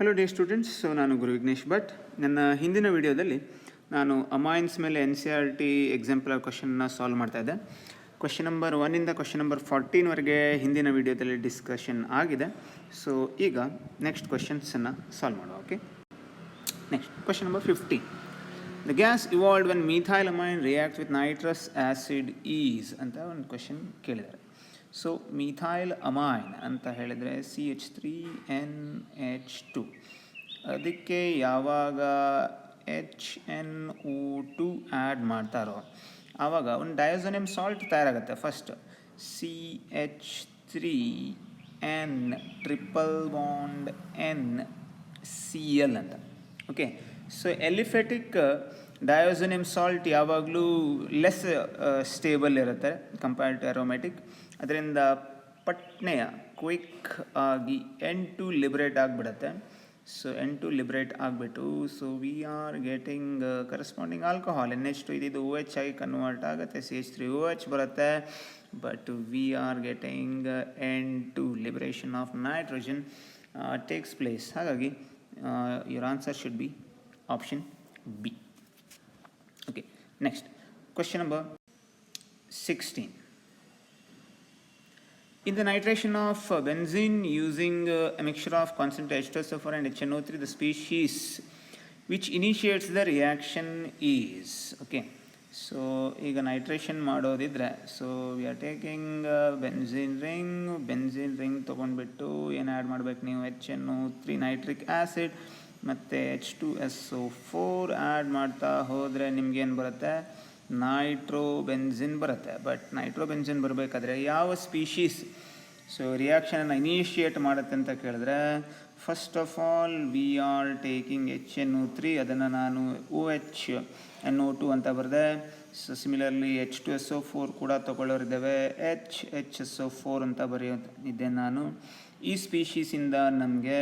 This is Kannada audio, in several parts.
ಹಲೋ ಡಿಯರ್ ಸ್ಟೂಡೆಂಟ್ಸ್, ನಾನು ಗುರು ವಿಘ್ನೇಶ್ ಭಟ್. ನನ್ನ ಹಿಂದಿನ ವಿಡಿಯೋದಲ್ಲಿ ನಾನು ಅಮೈನ್ಸ್ ಮೇಲೆ NCERT ಎಕ್ಸಾಂಪಲ್ ಕ್ವಶನ್ನ ಸಾಲ್ವ್ ಮಾಡ್ತಾಯಿದ್ದೆ. ಕ್ವಶನ್ ನಂಬರ್ 1ಇಂದ ಕ್ವಶನ್ ನಂಬರ್ 14ವರೆಗೆ ಹಿಂದಿನ ವಿಡಿಯೋದಲ್ಲಿ ಡಿಸ್ಕಷನ್ ಆಗಿದೆ. ಸೊ ಈಗ ನೆಕ್ಸ್ಟ್ ಕ್ವಶನ್ಸನ್ನು ಸಾಲ್ವ್ ಮಾಡುವ. Okay, next question number 15. The gas evolved when methylamine react with nitrous acid is ಅಂತ ಒಂದು ಕ್ವಶನ್ ಕೇಳಿದ್ದಾರೆ. ಸೊ ಮಿಥೈಲ್ ಅಮೈನ್ ಅಂತ ಹೇಳಿದರೆ CH3NH2, ಅದಕ್ಕೆ ಯಾವಾಗ HNO2 ಆ್ಯಡ್ ಮಾಡ್ತಾರೋ ಆವಾಗ ಒಂದು ಡಯೋಸೋನಿಯಂ ಸಾಲ್ಟ್ ತಯಾರಾಗುತ್ತೆ. First CH3N triple bond NCl ಅಂತ. Okay, so aliphatic diazonium salt ಯಾವಾಗಲೂ ಲೆಸ್ ಸ್ಟೇಬಲ್ ಇರುತ್ತೆ ಕಂಪೇರ್ಡ್ ಟು ಅರೋಮ್ಯಾಟಿಕ್. ಅದರಿಂದ ಪಟ್ನೆಯ ಕ್ವಿಕ್ ಆಗಿ N2 ಲಿಬರೇಟ್ ಆಗಿಬಿಡುತ್ತೆ. ಸೊ N2 ಲಿಬರೇಟ್ ಆಗಿಬಿಟ್ಟು so we are getting corresponding alcohol NH2. ಇದು OH ಆಗಿ ಕನ್ವರ್ಟ್ ಆಗುತ್ತೆ, CH3OH ಬರುತ್ತೆ. But we are getting N2 liberation of nitrogen takes place. ಹಾಗಾಗಿ your answer should be option B. Okay, next question number 16. In the nitration of benzene using a mixture of concentrated H2SO4 and HNO3, the species which initiates the reaction is. Okay, so ಈಗ ನೈಟ್ರೇಷನ್ ಮಾಡೋದಿದ್ರೆ so we are taking benzene ring ತೊಗೊಂಡ್ಬಿಟ್ಟು ಏನು ಆ್ಯಡ್ ಮಾಡ್ಬೇಕು ನೀವು HNO3 ನೈಟ್ರಿಕ್ ಆ್ಯಸಿಡ್ ಮತ್ತು H2SO4 ಆ್ಯಡ್ ಮಾಡ್ತಾ ಹೋದರೆ ನಿಮ್ಗೇನು ಬರುತ್ತೆ, ನೈಟ್ರೋಬೆನ್ಝಿನ್ ಬರುತ್ತೆ. ಬಟ್ ನೈಟ್ರೋಬೆನ್ಝಿನ್ ಬರಬೇಕಾದ್ರೆ ಯಾವ ಸ್ಪೀಶೀಸ್ ಸೊ ರಿಯಾಕ್ಷನನ್ನು ಇನಿಷಿಯೇಟ್ ಮಾಡುತ್ತೆ ಅಂತ ಕೇಳಿದ್ರೆ, first of all we are taking HNO3, ಅದನ್ನು ನಾನು OHNO2 ಅಂತ ಬರೆದೆ. ಸೊ ಸಿಮಿಲರ್ಲಿ H2SO4 ಕೂಡ ತೊಗೊಳ್ಳೋರಿದ್ದೇವೆ, HSO4 ಅಂತ ಬರೆಯೋದಿದ್ದೆ ನಾನು. ಈ ಸ್ಪೀಶೀಸಿಂದ ನಮಗೆ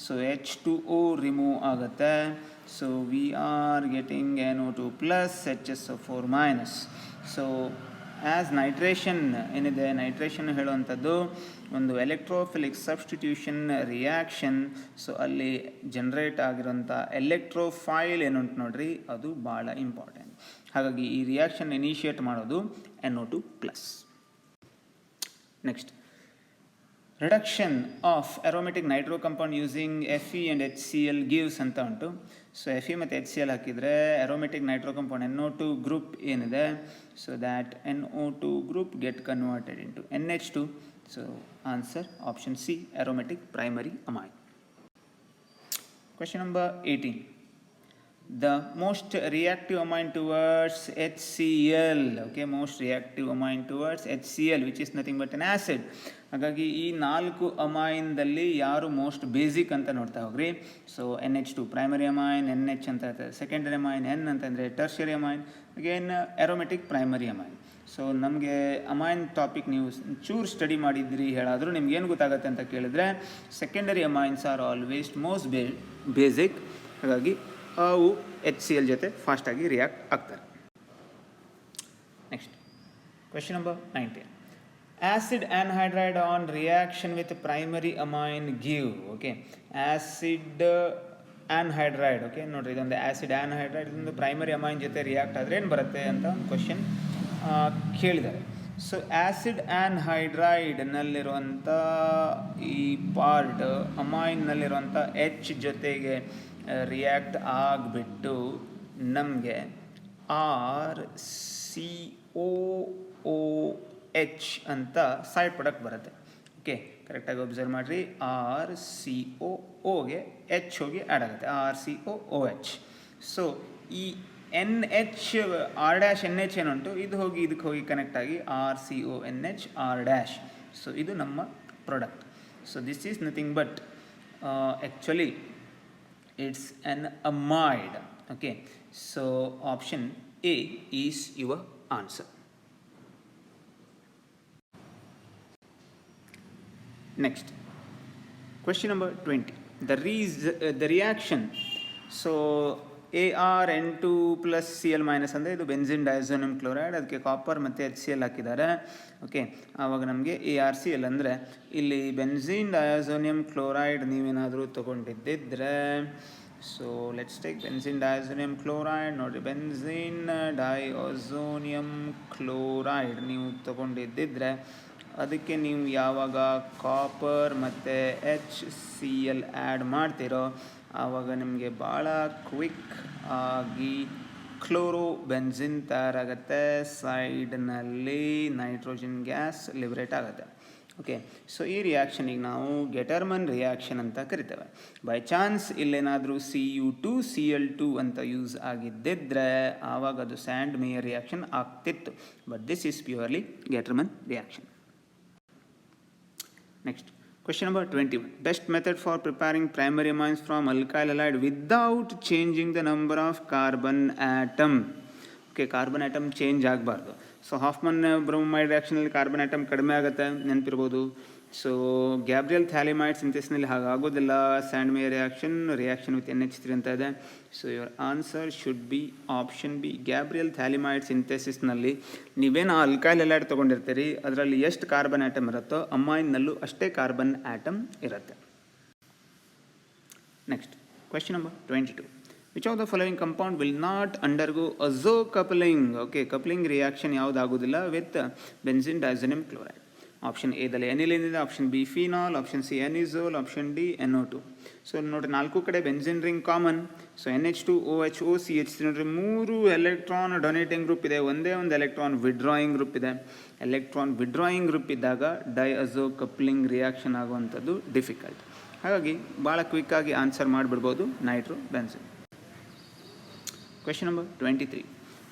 ಸೊ H2O ರಿಮೂವ್ ಆಗುತ್ತೆ. So we are getting NO2 plus HSO4 minus. So as nitration ಏನಿದೆ, ನೈಟ್ರೇಷನ್ ಹೇಳುವಂಥದ್ದು ಒಂದು ಎಲೆಕ್ಟ್ರೋಫಿಲಿಕ್ ಸಬ್ಸ್ಟಿಟ್ಯೂಷನ್ ರಿಯಾಕ್ಷನ್. ಸೊ ಅಲ್ಲಿ ಜನ್ರೇಟ್ ಆಗಿರೋಂಥ ಎಲೆಕ್ಟ್ರೋಫೈಲ್ ಏನುಂಟು ನೋಡ್ರಿ, ಅದು ಭಾಳ ಇಂಪಾರ್ಟೆಂಟ್. ಹಾಗಾಗಿ ಈ ರಿಯಾಕ್ಷನ್ ಇನಿಷಿಯೇಟ್ ಮಾಡೋದು NO2 plus. Next, reduction of aromatic nitro compound using Fe and HCl gives ಅಂತ ಉಂಟು. ಸೊ Fe ಮತ್ತು HCl ಹಾಕಿದರೆ aromatic nitro compound NO2 group ಏನಿದೆ, so that NO2 group get converted into NH2. So answer option C, aromatic primary amine. Question number 18. The most reactive amine towards HCl, okay, most reactive amine towards HCl, which is nothing but an acid. ಹಾಗಾಗಿ ಈ 4 ಅಮೈನ್ದಲ್ಲಿ ಯಾರು ಮೋಸ್ಟ್ ಬೇಸಿಕ್ ಅಂತ ನೋಡ್ತಾ ಹೋಗ್ರಿ. So NH2 primary amine, NH ಅಂತ ಇರ್ತದೆ ಸೆಕೆಂಡರಿ ಅಮೈನ್, N ಅಂತಂದರೆ tertiary amine, again aromatic primary amine. So ನಮಗೆ ಅಮೈನ್ ಟಾಪಿಕ್ ನೀವು ಚೂರು ಸ್ಟಡಿ ಮಾಡಿದ್ರಿ ಹೇಳಾದರೂ ನಿಮ್ಗೆ ಏನು ಗೊತ್ತಾಗುತ್ತೆ ಅಂತ ಕೇಳಿದ್ರೆ, secondary amines are always most basic. ಹಾಗಾಗಿ ಅವು HCl ಜೊತೆ ಫಾಸ್ಟಾಗಿ ರಿಯಾಕ್ಟ್ ಆಗ್ತಾರೆ. Next question number 19. Acid anhydride on reaction with primary amine give. Okay, acid anhydride, okay ನೋಡಿರಿ, ಇದೊಂದು ಆ್ಯಸಿಡ್ ಆ್ಯನ್ಹೈಡ್ರೈಡ್, ಇದೊಂದು ಪ್ರೈಮರಿ ಅಮೈನ್ ಜೊತೆ ರಿಯಾಕ್ಟ್ ಆದರೆ ಏನು ಬರುತ್ತೆ ಅಂತ ಒಂದು ಕ್ವಶನ್ ಕೇಳಿದ್ದಾರೆ. ಸೊ ಆ್ಯಸಿಡ್ ಆ್ಯನ್ಹೈಡ್ರೈಡ್ನಲ್ಲಿರುವಂಥ ಈ ಪಾರ್ಟ್ ಅಮೈನ್ನಲ್ಲಿರುವಂಥ H ಜೊತೆಗೆ ರಿಯಾಕ್ಟ್ ಆಗಿಬಿಟ್ಟು ನಮಗೆ RCOOH ಅಂತ ಸೈಡ್ ಪ್ರಾಡಕ್ಟ್ ಬರುತ್ತೆ. ಓಕೆ, ಕರೆಕ್ಟಾಗಿ ಒಬ್ಸರ್ವ್ ಮಾಡಿರಿ. RCOOಗೆ H ಹೋಗಿ ಆ್ಯಡ್ ಆಗುತ್ತೆ, RCOOH. ಸೊ ಈ NH R-NH ಏನುಂಟು ಇದು ಹೋಗಿ ಇದಕ್ಕೆ ಹೋಗಿ ಕನೆಕ್ಟ್ ಆಗಿ RCONH R-. ಸೊ ಇದು ನಮ್ಮ product. So this is nothing but actually it's an amide. Okay, so option A is your answer. Next, question number 20. The reaction. So ArN2 plus Cl minus ಅಂದರೆ ಇದು ಬೆನ್ಸಿನ್ ಡೈಸೋನಿಯಂ ಕ್ಲೋರೈಡ್, ಅದಕ್ಕೆ ಕಾಪರ್ ಮತ್ತು HCl ಹಾಕಿದ್ದಾರೆ. ಓಕೆ, ಆವಾಗ ನಮಗೆ ArCl ಅಂದರೆ ಇಲ್ಲಿ ಬೆನ್ಸಿನ್ ಡಯಾಸೋನಿಯಂ ಕ್ಲೋರೈಡ್ ನೀವೇನಾದರೂ ತೊಗೊಂಡಿದ್ದಿದ್ರೆ, so let's take benzene diazonium chloride. ನೋಡಿ, ಬೆನ್ಸಿನ್ ಡಯಾಸೋನಿಯಂ ಕ್ಲೋರೈಡ್ ನೀವು ತೊಗೊಂಡಿದ್ದಿದ್ರೆ ಅದಕ್ಕೆ ನೀವು ಯಾವಾಗ ಕಾಪರ್ ಮತ್ತು HCl ಆ್ಯಡ್ ಮಾಡ್ತೀರೋ ಆವಾಗ ನಿಮಗೆ ಭಾಳ ಕ್ವಿಕ್ ಆಗಿ ಕ್ಲೋರೋ ಬೆನ್ಸಿನ್ ತಯಾರಾಗುತ್ತೆ, ಸೈಡ್ನಲ್ಲಿ ನೈಟ್ರೋಜನ್ ಗ್ಯಾಸ್ ಲಿಬರೇಟ್ ಆಗುತ್ತೆ. ಓಕೆ, ಸೊ ಈ ರಿಯಾಕ್ಷನಿಗೆ ನಾವು ಗೆಟರ್ಮನ್ ರಿಯಾಕ್ಷನ್ ಅಂತ ಕರಿತೇವೆ. ಬೈ ಚಾನ್ಸ್ ಇಲ್ಲೇನಾದರೂ Cu2Cl2 ಅಂತ ಯೂಸ್ ಆಗಿದ್ದಿದ್ರೆ ಆವಾಗ ಅದು ಸ್ಯಾಂಡ್ ಮೇಯರ್ ರಿಯಾಕ್ಷನ್ ಆಗ್ತಿತ್ತು. But this is purely Gattermann reaction. Next, question number 21. Best method for preparing primary amines from alkyl halide without changing the number of carbon atom. Okay, carbon atom change ಆಗಬಾರ್ದು. ಸೊ ಹಾಫ್ಮನ್ ಬ್ರೋಮೈಡ್ ರಿಯಾಕ್ಷನಲ್ಲಿ ಕಾರ್ಬನ್ ಆಟಮ್ ಕಡಿಮೆ ಆಗುತ್ತೆ, ನೆನಪಿರ್ಬೋದು. ಸೊ ಗ್ಯಾಬ್ರಿಯಲ್ ಥ್ಯಾಲಿಮೈಡ್ ಸಿಂಥೆಸಿಸ್ನಲ್ಲಿ ಹಾಗಾಗೋದಿಲ್ಲ. Sandmeyer reaction with NH3 ಅಂತ ಇದೆ. So your answer should be option B. Gabriel phthalimide ಸಿಂಥೆಸಿಸ್ನಲ್ಲಿ ನೀವೇನು ಅಲ್ಕೈಲ್ ಹ್ಯಾಲೈಡ್ ತೊಗೊಂಡಿರ್ತೀರಿ ಅದರಲ್ಲಿ ಎಷ್ಟು ಕಾರ್ಬನ್ ಆಟಮ್ ಇರುತ್ತೋ ಅಮೈನ್ನಲ್ಲೂ ಅಷ್ಟೇ ಕಾರ್ಬನ್ ಆಟಮ್ ಇರುತ್ತೆ. Next, question number 22. Which of the following compound will not undergo azo coupling? Okay, coupling reaction ಯಾವುದಾಗೋದಿಲ್ಲ with benzene diazonium chloride. Option ಎದಲ್ಲಿ ಎನಿಲಿನ್ ಇದೆ, option B phenol, option C anisole, option D NO2. So ನೋಡಿರಿ, 4 ಕಡೆ benzene ring common. So NH2OH CH3 ನೋಡಿರಿ, 3 ಎಲೆಕ್ಟ್ರಾನ್ ಡೊನೇಟಿಂಗ್ ಗ್ರೂಪ್ ಇದೆ, ಒಂದೇ ಒಂದು ಎಲೆಕ್ಟ್ರಾನ್ ವಿಡ್ರಾಯಿಂಗ್ ಗ್ರೂಪ್ ಇದೆ. ಎಲೆಕ್ಟ್ರಾನ್ ವಿಡ್ರಾಯಿಂಗ್ ಗ್ರೂಪ್ ಇದ್ದಾಗ ಡೈಅಜೋ ಕಪ್ಲಿಂಗ್ ರಿಯಾಕ್ಷನ್ ಆಗುವಂಥದ್ದು ಡಿಫಿಕಲ್ಟ್. ಹಾಗಾಗಿ ಭಾಳ ಕ್ವಿಕ್ಕಾಗಿ ಆನ್ಸರ್ ಮಾಡಿಬಿಡ್ಬೋದು, nitro benzene. Question number 23.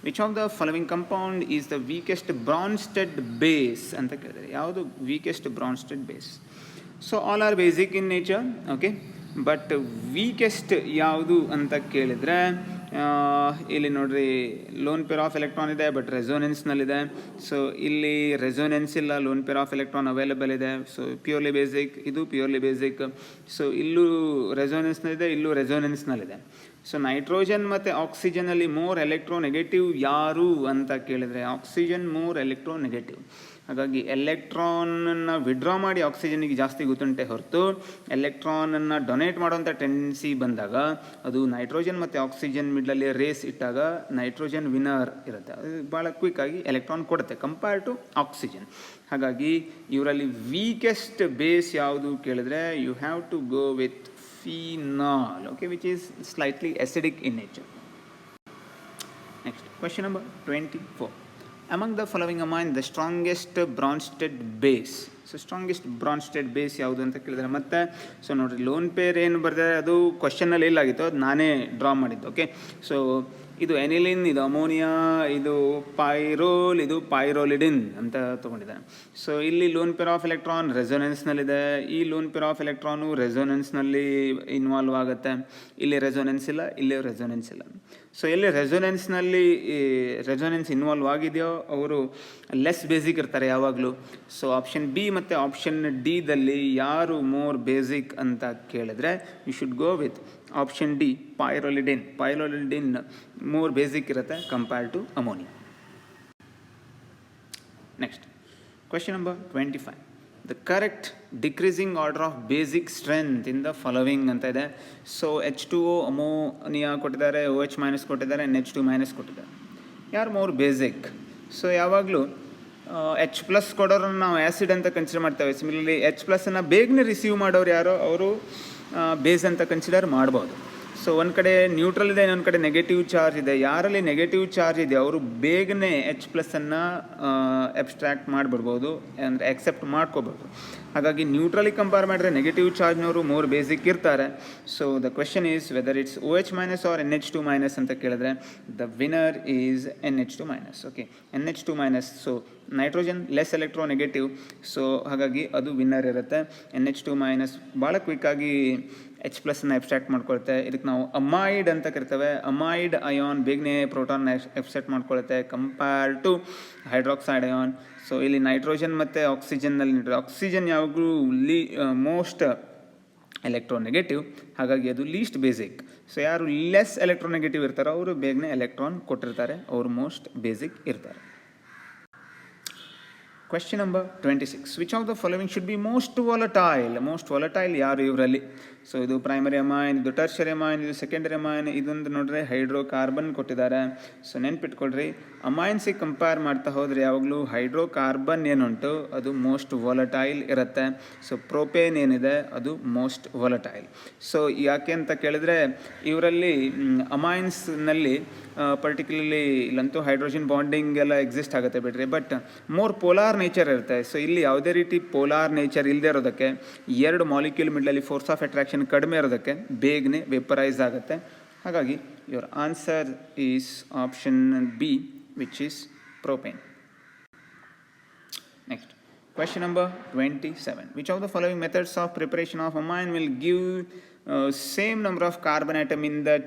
Which of the following compound is the weakest Bronsted base ಅಂತ ಕೇಳಿದರೆ, ಯಾವುದು weakest Bronsted base? So all are basic in nature, okay, but weakest ಯಾವುದು ಅಂತ ಕೇಳಿದರೆ ಇಲ್ಲಿ ನೋಡ್ರಿ, ಲೋನ್ ಪೇರ್ ಆಫ್ ಎಲೆಕ್ಟ್ರಾನ್ ಇದೆ ಬಟ್ ರೆಸೋನೆನ್ಸ್ನಲ್ಲಿದೆ. ಸೊ ಇಲ್ಲಿ ರೆಸೋನೆನ್ಸ್ ಇಲ್ಲ, loan pair of electron available ಇದೆ. ಸೊ ಪ್ಯೂರ್ಲಿ ಬೇಸಿಕ್, ಇದು ಪ್ಯೂರ್ಲಿ ಬೇಸಿಕ್. ಸೊ ಇಲ್ಲೂ ರೆಸೋನೆನ್ಸ್ನಲ್ಲಿದೆ, ಇಲ್ಲೂ ರೆಸೋನೆನ್ಸ್ನಲ್ಲಿದೆ. ಸೊ ನೈಟ್ರೋಜನ್ ಮತ್ತು ಆಕ್ಸಿಜನಲ್ಲಿ ಮೋರ್ ಎಲೆಕ್ಟ್ರೋನೆಗೆಟಿವ್ ಯಾರು ಅಂತ ಕೇಳಿದರೆ ಆಕ್ಸಿಜನ್ ಮೋರ್ ಎಲೆಕ್ಟ್ರೋನೆಗೆಟಿವ್. ಹಾಗಾಗಿ ಎಲೆಕ್ಟ್ರಾನನ್ನು ವಿಡ್ರಾ ಮಾಡಿ ಆಕ್ಸಿಜನ್ಗೆ ಜಾಸ್ತಿ ಗೊತ್ತುಂಟೆ ಹೊರತು ಎಲೆಕ್ಟ್ರಾನನ್ನು ಡೊನೇಟ್ ಮಾಡೋಂಥ ಟೆಂಡೆನ್ಸಿ ಬಂದಾಗ ಅದು ನೈಟ್ರೋಜನ್ ಮತ್ತು ಆಕ್ಸಿಜನ್ ಮಿಡ್ಲಲ್ಲಿ ರೇಸ್ ಇಟ್ಟಾಗ ನೈಟ್ರೋಜನ್ ವಿನ್ನರ್ ಇರುತ್ತೆ, ಅದು ಭಾಳ ಕ್ವಿಕ್ಕಾಗಿ ಎಲೆಕ್ಟ್ರಾನ್ ಕೊಡುತ್ತೆ ಕಂಪೇರ್ ಟು ಆಕ್ಸಿಜನ್. ಹಾಗಾಗಿ ಇವರಲ್ಲಿ ವೀಕೆಸ್ಟ್ ಬೇಸ್ ಯಾವುದು ಕೇಳಿದ್ರೆ you have to go with phenol, okay, which is slightly acidic in nature. Next, question number 24. Among the following amine the strongest Bronsted base? So strongest Bronsted base ಯಾವುದು ಅಂತ ಕೇಳಿದರೆ ಮತ್ತೆ ಸೊ ನೋಡಿರಿ, ಲೋನ್ ಪೇರ್ ಏನು ಬರ್ತದೆ ಅದು ಕ್ವಶನಲ್ಲಿ ಇಲ್ಲಾಗಿತ್ತು, ಅದು ನಾನೇ ಡ್ರಾ ಮಾಡಿದ್ದು. ಓಕೆ, ಸೊ ಇದು ಎನಿಲಿನ್, ಇದು ಅಮೋನಿಯಾ, ಇದು ಪೈರೋಲ್, ಇದು ಪೈರೋಲಿಡಿನ್ ಅಂತ ತೊಗೊಂಡಿದ್ದಾನೆ. ಸೊ ಇಲ್ಲಿ ಲೋನ್ ಪೇರ್ ಆಫ್ ಎಲೆಕ್ಟ್ರಾನ್ ರೆಸೋನೆನ್ಸ್ನಲ್ಲಿದೆ, ಈ ಲೋನ್ ಪೇರ್ ಆಫ್ ಎಲೆಕ್ಟ್ರಾನು ರೆಸೋನೆನ್ಸ್ನಲ್ಲಿ ಇನ್ವಾಲ್ವ್ ಆಗುತ್ತೆ. ಇಲ್ಲಿ ರೆಸೋನೆನ್ಸ್ ಇಲ್ಲ, ಇಲ್ಲಿ ರೆಸೋನೆನ್ಸ್ ಇಲ್ಲ. ಸೊ ಎಲ್ಲಿ ರೆಸೋನೆನ್ಸ್ನಲ್ಲಿ ರೆಸೋನೆನ್ಸ್ ಇನ್ವಾಲ್ವ್ ಆಗಿದೆಯೋ ಅವರು ಲೆಸ್ ಬೇಸಿಕ್ ಇರ್ತಾರೆ ಯಾವಾಗಲೂ. ಸೊ ಆಪ್ಷನ್ ಬಿ ಮತ್ತು ಆಪ್ಷನ್ ಡಿದಲ್ಲಿ ಯಾರು ಮೋರ್ ಬೇಸಿಕ್ ಅಂತ ಕೇಳಿದ್ರೆ you should go with option D, pyrrolidine. Pyrrolidine more basic ಇರುತ್ತೆ compare to ammonia. Next, question number 25. The correct decreasing order of basic strength in the following ಅಂತ ಇದೆ. ಸೊ H2O ಅಮೋನಿಯಾ ಕೊಟ್ಟಿದ್ದಾರೆ, OH ಮೈನಸ್ ಕೊಟ್ಟಿದ್ದಾರೆ, NH2 ಕೊಟ್ಟಿದ್ದಾರೆ. ಯಾರು ಮೋರ್ ಬೇಸಿಕ್? ಸೊ ಯಾವಾಗಲೂ H+ ಕೊಡೋರನ್ನು ನಾವು ಆ್ಯಸಿಡ್ ಅಂತ ಕನ್ಸಿಡರ್ ಮಾಡ್ತೇವೆ. ಸಿಮಿಲರ್ಲಿ H+ಅನ್ನು ಬೇಗನೆ ರಿಸೀವ್ ಮಾಡೋರು ಯಾರೋ ಅವರು ಬೇಸ್ ಅಂತ ಕನ್ಸಿಡರ್ ಮಾಡ್ಬೋದು. ಸೊ ಒಂದು ಕಡೆ ನ್ಯೂಟ್ರಲ್ ಇದೆ, ಇನ್ನೊಂದು ಕಡೆ ನೆಗೆಟಿವ್ ಚಾರ್ಜ್ ಇದೆ. ಯಾರಲ್ಲಿ ನೆಗೆಟಿವ್ ಚಾರ್ಜ್ ಇದೆ ಅವರು ಬೇಗನೆ H+ಅನ್ನು ಅಬ್ಸ್ಟ್ರಾಕ್ಟ್ ಮಾಡಿಬಿಡ್ಬೋದು, ಅಂದರೆ ಎಕ್ಸೆಪ್ಟ್ ಮಾಡ್ಕೋಬೋದು. ಹಾಗಾಗಿ ನ್ಯೂಟ್ರಲಿ ಕಂಪೇರ್ ಮಾಡಿದ್ರೆ ನೆಗೆಟಿವ್ ಚಾರ್ಜ್ನವರು ಮೋರ್ ಬೇಸಿಕ್ ಇರ್ತಾರೆ. So the question is whether it's OH- or NH2- ಅಂತ ಕೇಳಿದ್ರೆ the winner is NH2-. Okay, NH2-. So nitrogen less electronegative, so ಹಾಗಾಗಿ ಅದು ವಿನ್ನರ್ ಇರುತ್ತೆ. NH2- ಭಾಳ ಕ್ವಿಕ್ಕಾಗಿ H+ಅನ್ನು ಅಬ್ಸ್ಟ್ರಾಕ್ಟ್ ಮಾಡ್ಕೊಳುತ್ತೆ. ಇದಕ್ಕೆ ನಾವು ಅಮೈಡ್ ಅಂತ ಕರಿತೇವೆ. ಅಮೈಡ್ ಅಯಾನ್ ಬೇಗನೆ ಪ್ರೋಟಾನ್ ಅಬ್ಸ್ಟ್ರಾಕ್ಟ್ ಮಾಡ್ಕೊಳುತ್ತೆ compare to hydroxide ion. So ಇಲ್ಲಿ ನೈಟ್ರೋಜನ್ ಮತ್ತು ಆಕ್ಸಿಜನ್ನಲ್ಲಿ ಆಕ್ಸಿಜನ್ ಯಾವಾಗಲೂ ಮೋಸ್ಟ್ ಎಲೆಕ್ಟ್ರೋನೆಗೆಟಿವ್, ಹಾಗಾಗಿ ಅದು ಲೀಸ್ಟ್ ಬೇಸಿಕ್. ಸೊ ಯಾರು ಲೆಸ್ ಎಲೆಕ್ಟ್ರೋನೆಗೆಟಿವ್ ಇರ್ತಾರೋ ಅವರು ಬೇಗನೆ ಎಲೆಕ್ಟ್ರಾನ್ ಕೊಟ್ಟಿರ್ತಾರೆ, ಅವರು ಮೋಸ್ಟ್ ಬೇಸಿಕ್ ಇರ್ತಾರೆ. Question number 26. Which of the following should be most volatile? Most volatile ಯಾರು ಇವರಲ್ಲಿ? ಸೊ ಇದು ಪ್ರೈಮರಿ ಅಮೈನ್, ಇದು ಟರ್ಷರಿ ಅಮೈನ್, ಇದು ಸೆಕೆಂಡರಿ ಅಮೈನ್. ಇದೊಂದು ನೋಡ್ರೆ ಹೈಡ್ರೋಕಾರ್ಬನ್ ಕೊಟ್ಟಿದ್ದಾರೆ. ಸೊ ನೆನ್ಪಿಟ್ಕೊಳ್ರಿ, ಅಮೈನ್ಸಿಗೆ ಕಂಪೇರ್ ಮಾಡ್ತಾ ಹೋದರೆ ಯಾವಾಗಲೂ ಹೈಡ್ರೋಕಾರ್ಬನ್ ಏನುಂಟು ಅದು ಮೋಸ್ಟ್ ವಾಲಟೈಲ್ ಇರುತ್ತೆ. ಸೊ ಪ್ರೋಪೇನ್ ಏನಿದೆ ಅದು ಮೋಸ್ಟ್ ವಾಲಟೈಲ್. ಸೊ ಯಾಕೆ ಅಂತ ಕೇಳಿದ್ರೆ ಇವರಲ್ಲಿ ಅಮೈನ್ಸ್ನಲ್ಲಿ ಪರ್ಟಿಕ್ಯುಲರ್ಲಿ ಇಲ್ಲಂತೂ ಹೈಡ್ರೋಜನ್ ಬಾಂಡಿಂಗ್ ಎಲ್ಲ ಎಕ್ಸಿಸ್ಟ್ ಆಗುತ್ತೆ ಬಿಡ್ರಿ, ಬಟ್ ಮೋರ್ ಪೋಲಾರ್ ನೇಚರ್ ಇರುತ್ತೆ. ಸೊ ಇಲ್ಲಿ ಯಾವುದೇ ರೀತಿ ಪೋಲಾರ್ ನೇಚರ್ ಇಲ್ಲದೆ ಇರೋದಕ್ಕೆ, ಎರಡು ಮಾಲಿಕ್ಯೂಲ್ ಮಿಡ್ಲಲ್ಲಿ ಫೋರ್ಸ್ ಆಫ್ ಅಟ್ರಾಕ್ಷನ್ ಕಡಿಮೆ ಇರೋದಕ್ಕೆ ಬೇಗನೆ ವೆಪರೈಸ್ ಆಗುತ್ತೆ. ಹಾಗಾಗಿ your answer is option B, which is propane. Next question number 27. Which of the following methods of preparation of amine will give same number of carbon atom in the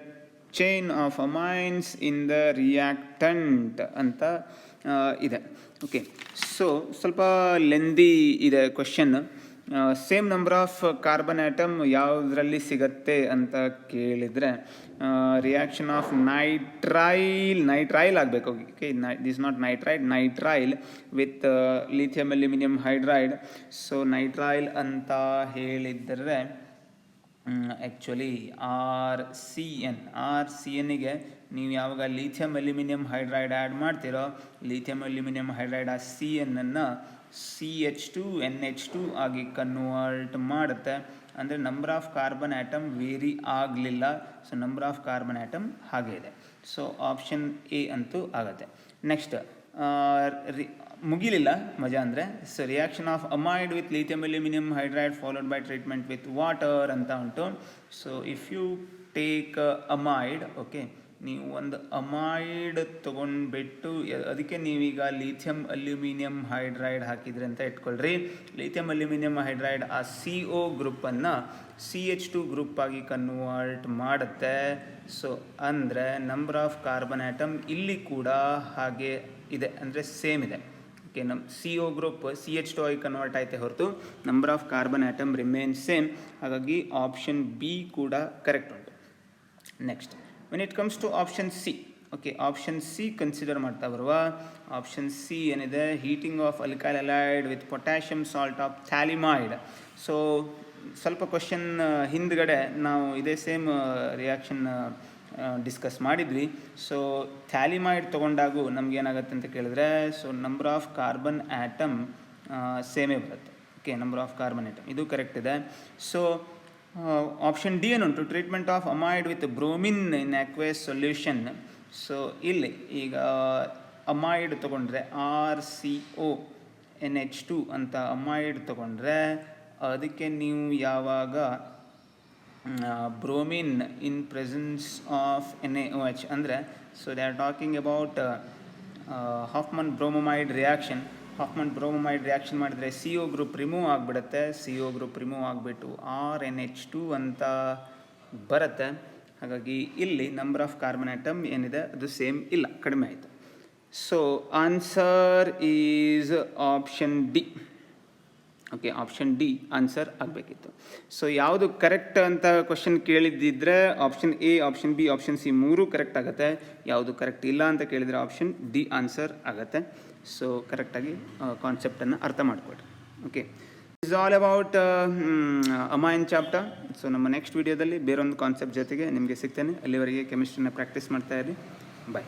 chain of amines in the reactant ಅಂತ ಇದೆ. ಓಕೆ, ಸೊ ಸ್ವಲ್ಪ ಲೆಂದಿ ಇದೆ question. Same number of carbon atom ಯಾವುದರಲ್ಲಿ ಸಿಗತ್ತೆ ಅಂತ ಕೇಳಿದರೆ ರಿಯಾಕ್ಷನ್ ಆಫ್ ನೈಟ್ರೈಲ್ ಆಗಬೇಕು. Okay, this not nitrile with lithium aluminium hydride. So nitrile ಅಂತ ಹೇಳಿದರೆ ಆ್ಯಕ್ಚುಲಿ RCNಗೆ ನೀವು ಯಾವಾಗ ಲಿಥಿಯಂ ಅಲ್ಯೂಮಿನಿಯಂ ಹೈಡ್ರೈಡ್ ಆ್ಯಡ್ ಮಾಡ್ತೀರೋ, ಲಿಥಿಯಂ ಅಲ್ಯೂಮಿನಿಯಂ ಹೈಡ್ರೈಡ್ ಆ CNನ್ನು CH2NH2 ಆಗಿ ಕನ್ವರ್ಟ್ ಮಾಡುತ್ತೆ. ಅಂದರೆ number of carbon atom vary ಆಗಲಿಲ್ಲ. So number of carbon atom ಹಾಗೆ ಇದೆ. ಸೊ ಆಪ್ಷನ್ ಎ ಅಂತೂ ಆಗುತ್ತೆ. ನೆಕ್ಸ್ಟ್ ಮುಗಿಲಿಲ್ಲ ಮಜಾ ಅಂದರೆ, so reaction of amide with lithium aluminium hydride followed by treatment with water ಅಂತ ಉಂಟು. So if you take amide, okay, ನೀವು ಒಂದು ಅಮೈಡ್ ತೊಗೊಂಡ್ಬಿಟ್ಟು ಅದಕ್ಕೆ ನೀವೀಗ ಲಿಥಿಯಂ ಅಲ್ಯೂಮಿನಿಯಂ ಹೈಡ್ರೈಡ್ ಹಾಕಿದ್ರಿ ಅಂತ ಇಟ್ಕೊಳ್ರಿ. ಲಿಥಿಯಂ ಅಲ್ಯೂಮಿನಿಯಂ ಹೈಡ್ರೈಡ್ ಆ CO ಗ್ರೂಪನ್ನು CH2 ಗ್ರೂಪ್ ಆಗಿ ಕನ್ವರ್ಟ್ ಮಾಡುತ್ತೆ. ಸೊ ಅಂದರೆ ನಂಬರ್ ಆಫ್ ಕಾರ್ಬನ್ ಆಟಮ್ ಇಲ್ಲಿ ಕೂಡ ಹಾಗೆ ಇದೆ, ಅಂದರೆ ಸೇಮ್ ಇದೆ. ಓಕೆ, ನಮ್ಮ CO ಗ್ರೂಪ್ CH2 ಆಗಿ ಕನ್ವರ್ಟ್ ಆಯ್ತೆ ಹೊರತು number of carbon atom remain same. ಹಾಗಾಗಿ ಆಪ್ಷನ್ ಬಿ ಕೂಡ ಕರೆಕ್ಟ್ ಉಂಟು. Next, when it comes to option C, okay, option C consider ಮಾಡ್ತಾ ಬರುವ ಆಪ್ಷನ್ ಸಿ ಏನಿದೆ, heating of alkyl halide with potassium salt of phthalimide. So ಸ್ವಲ್ಪ ಕ್ವಶನ್ ಹಿಂದ್ಗಡೆ ನಾವು ಇದೇ ಸೇಮ್ ರಿಯಾಕ್ಷನ್ ಡಿಸ್ಕಸ್ ಮಾಡಿದ್ವಿ. ಸೊ ಥ್ಯಾಲಿಮೈಡ್ ತೊಗೊಂಡಾಗೂ ನಮಗೇನಾಗುತ್ತೆ ಅಂತ ಕೇಳಿದ್ರೆ, so number of carbon atom ಸೇಮೇ ಬರುತ್ತೆ. Okay, number of carbon atom ಇದು ಕರೆಕ್ಟ್ ಇದೆ. ಸೊ ಆಪ್ಷನ್ ಡಿ ಏನುಂಟು, treatment of amide with bromine in aqueous solution. So ಇಲ್ಲಿ ಈಗ ಅಮೈಡ್ ತೊಗೊಂಡ್ರೆ RCONH2 ಅಂತ ಅಮೈಡ್ ತೊಗೊಂಡ್ರೆ ಅದಕ್ಕೆ ನೀವು ಯಾವಾಗ bromine in presence of NaOH ಅಂದರೆ, so they are talking about Hofmann bromamide reaction. Hofmann bromamide reaction ಮಾಡಿದರೆ CO ಗ್ರೂಪ್ ರಿಮೂವ್ ಆಗಿಬಿಡುತ್ತೆ. CO ಗ್ರೂಪ್ ರಿಮೂವ್ ಆಗಿಬಿಟ್ಟು RNH2 ಅಂತ ಬರುತ್ತೆ. ಹಾಗಾಗಿ ಇಲ್ಲಿ ನಂಬರ್ ಆಫ್ ಕಾರ್ಬನ್ ಆಟಮ್ ಏನಿದೆ ಅದು ಸೇಮ್ ಇಲ್ಲ, ಕಡಿಮೆ ಆಯಿತು. So answer is option D. Okay, option D answer ಆಗಬೇಕಿತ್ತು. ಸೊ ಯಾವುದು ಕರೆಕ್ಟ್ ಅಂತ ಕ್ವಶನ್ ಕೇಳಿದ್ದಿದ್ರೆ option A, option B, option C ಮೂರೂ ಕರೆಕ್ಟ್ ಆಗುತ್ತೆ. ಯಾವುದು ಕರೆಕ್ಟ್ ಇಲ್ಲ ಅಂತ ಕೇಳಿದರೆ ಆಪ್ಷನ್ ಡಿ ಆನ್ಸರ್ ಆಗುತ್ತೆ. ಸೊ ಕರೆಕ್ಟಾಗಿ ಕಾನ್ಸೆಪ್ಟನ್ನು ಅರ್ಥ ಮಾಡಿಕೊಡ್ರಿ. Okay, is all about amine chapter. So ನಮ್ಮ ನೆಕ್ಸ್ಟ್ ವೀಡಿಯೋದಲ್ಲಿ ಬೇರೊಂದು ಕಾನ್ಸೆಪ್ಟ್ ಜೊತೆಗೆ ನಿಮಗೆ ಸಿಗ್ತೇನೆ. ಅಲ್ಲಿವರೆಗೆ ಕೆಮಿಸ್ಟ್ರಿನ ಪ್ರಾಕ್ಟೀಸ್ ಮಾಡ್ತಾ ಇರಿ. ಬಾಯ್.